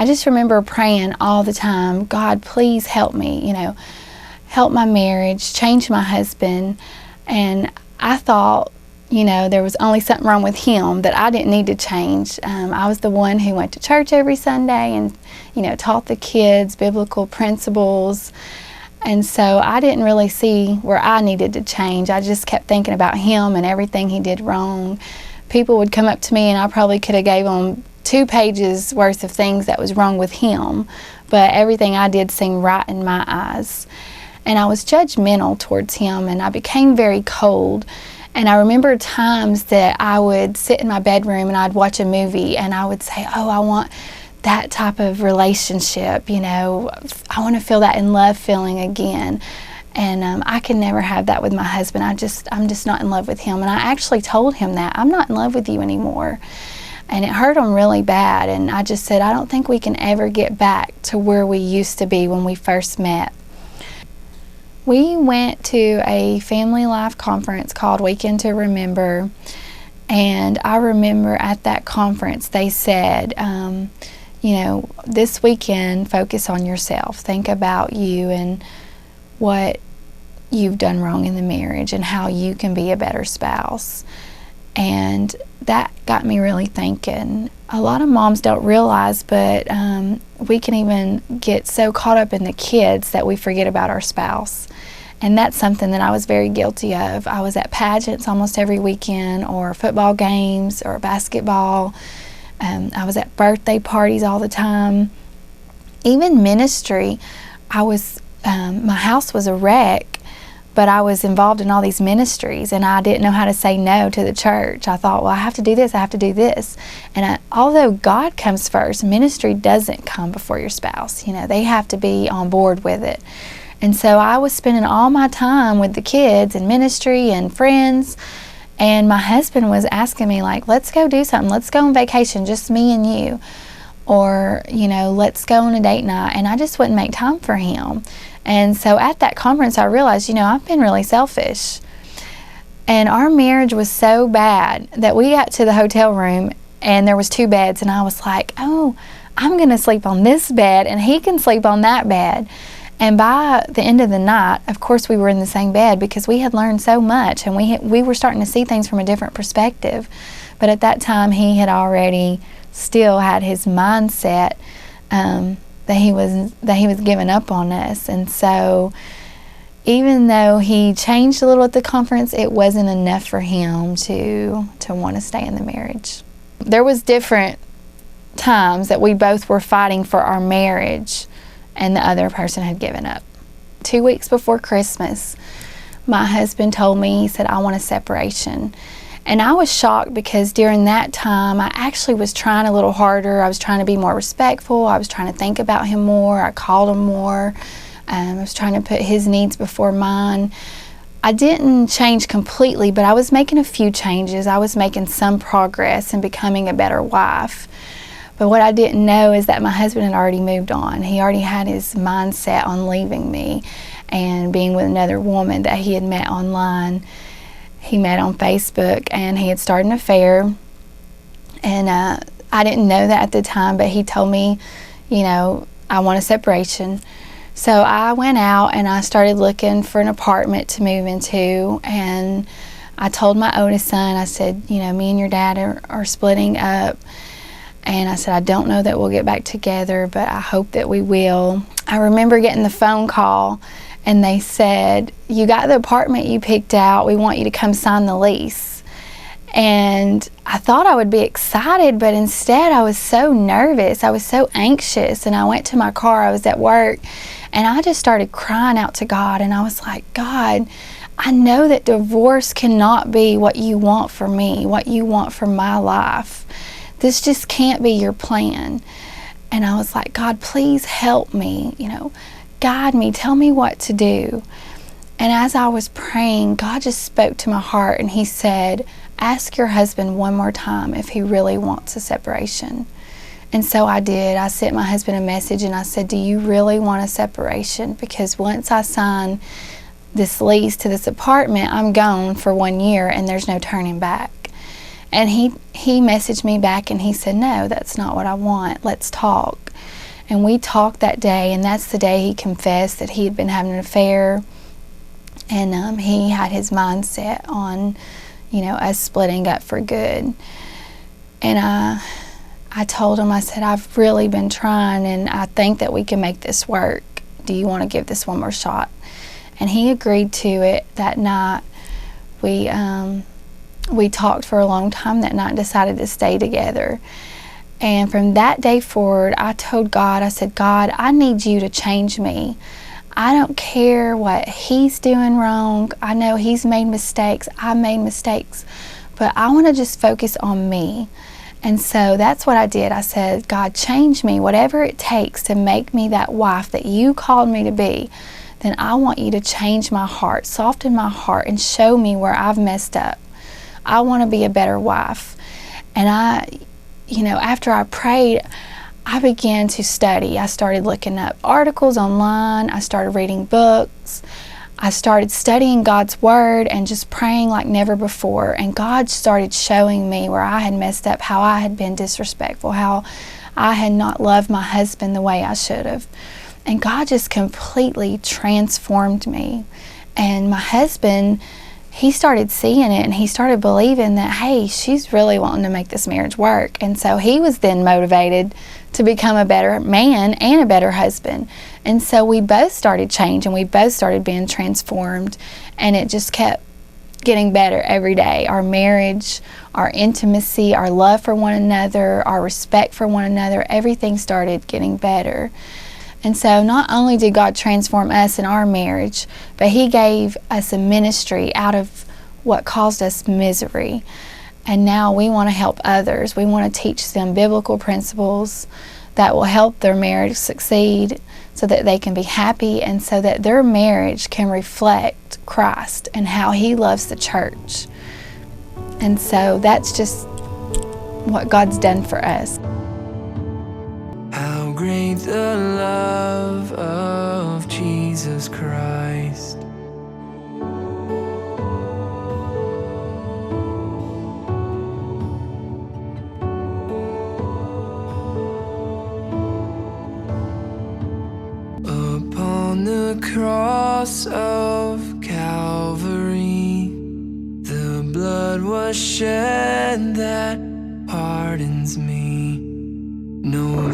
I just remember praying all the time, God, please help me, help my marriage, change my husband. And I thought, there was only something wrong with him, that I didn't need to change. I was the one who went to church every Sunday and, taught the kids biblical principles. And so I didn't really see where I needed to change. I just kept thinking about him and everything he did wrong. People would come up to me and I probably could have gave them 2 pages worth of things that was wrong with him, but everything I did seemed right in my eyes. And I was judgmental towards him, and I became very cold. And I remember times that I would sit in my bedroom and I'd watch a movie and I would say, oh, I want that type of relationship, I want to feel that in love feeling again. And I can never have that with my husband. I'm just not in love with him. And I actually told him that, I'm not in love with you anymore. And it hurt him really bad. And I just said, I don't think we can ever get back to where we used to be when we first met. We went to a family life conference called Weekend to Remember. And I remember at that conference they said, this weekend, focus on yourself. Think about you and what you've done wrong in the marriage and how you can be a better spouse. And that got me really thinking. A lot of moms don't realize, but we can even get so caught up in the kids that we forget about our spouse. And that's something that I was very guilty of. I was at pageants almost every weekend, or football games, or basketball. I was at birthday parties all the time. Even ministry, my house was a wreck, but I was involved in all these ministries, and I didn't know how to say no to the church. I thought, well, I have to do this, I have to do this. And although God comes first, ministry doesn't come before your spouse. They have to be on board with it. And so I was spending all my time with the kids and ministry and friends, and my husband was asking me, like, let's go do something. Let's go on vacation, just me and you. Or, let's go on a date night. And I just wouldn't make time for him. And so at that conference, I realized, I've been really selfish. And our marriage was so bad that we got to the hotel room and there was 2 beds. And I was like, oh, I'm going to sleep on this bed and he can sleep on that bed. And by the end of the night, of course, we were in the same bed because we had learned so much and we were starting to see things from a different perspective. But at that time, he had already still had his mindset that he was giving up on us. And so even though he changed a little at the conference, it wasn't enough for him to want to stay in the marriage. There was different times that we both were fighting for our marriage and the other person had given up. 2 weeks before Christmas, my husband told me, he said, I want a separation. And I was shocked because during that time, I actually was trying a little harder. I was trying to be more respectful. I was trying to think about him more. I called him more. I was trying to put his needs before mine. I didn't change completely, but I was making a few changes. I was making some progress in becoming a better wife. But what I didn't know is that my husband had already moved on. He already had his mindset on leaving me and being with another woman that he had met online. He met on Facebook and he had started an affair. And I didn't know that at the time, but he told me, I want a separation. So I went out and I started looking for an apartment to move into. And I told my oldest son, I said, me and your dad are splitting up. And I said, I don't know that we'll get back together, but I hope that we will. I remember getting the phone call and they said, you got the apartment you picked out. We want you to come sign the lease. And I thought I would be excited, but instead I was so nervous. I was so anxious. And I went to my car. I was at work and I just started crying out to God. And I was like, God, I know that divorce cannot be what you want for me, what you want for my life. This just can't be your plan. And I was like, God, please help me, guide me, tell me what to do. And as I was praying, God just spoke to my heart and he said, ask your husband one more time if he really wants a separation. And so I did. I sent my husband a message and I said, do you really want a separation? Because once I sign this lease to this apartment, I'm gone for 1 year and there's no turning back. And he messaged me back and he said, no, that's not what I want. Let's talk. And we talked that day, and that's the day he confessed that he had been having an affair. And he had his mindset on, us splitting up for good. And I told him, I said, I've really been trying, and I think that we can make this work. Do you want to give this one more shot? And he agreed to it that night. We talked for a long time that night and decided to stay together. And from that day forward, I told God, I said, God, I need you to change me. I don't care what he's doing wrong. I know he's made mistakes. I made mistakes. But I want to just focus on me. And so that's what I did. I said, God, change me, whatever it takes to make me that wife that you called me to be. Then I want you to change my heart, soften my heart, and show me where I've messed up. I want to be a better wife. And after I prayed, I began to study. I started looking up articles online. I started reading books. I started studying God's Word and just praying like never before. And God started showing me where I had messed up, how I had been disrespectful, how I had not loved my husband the way I should have. And God just completely transformed me. And my husband, he started seeing it, and he started believing that, hey, she's really wanting to make this marriage work. And so he was then motivated to become a better man and a better husband. And so we both started changing. We both started being transformed, and it just kept getting better every day. Our marriage, our intimacy, our love for one another, our respect for one another, everything started getting better. And so not only did God transform us in our marriage, but he gave us a ministry out of what caused us misery. And now we want to help others. We want to teach them biblical principles that will help their marriage succeed so that they can be happy and so that their marriage can reflect Christ and how he loves the church. And so that's just what God's done for us. How great the love of Jesus Christ. Upon the cross of Calvary, the blood was shed that pardons me. No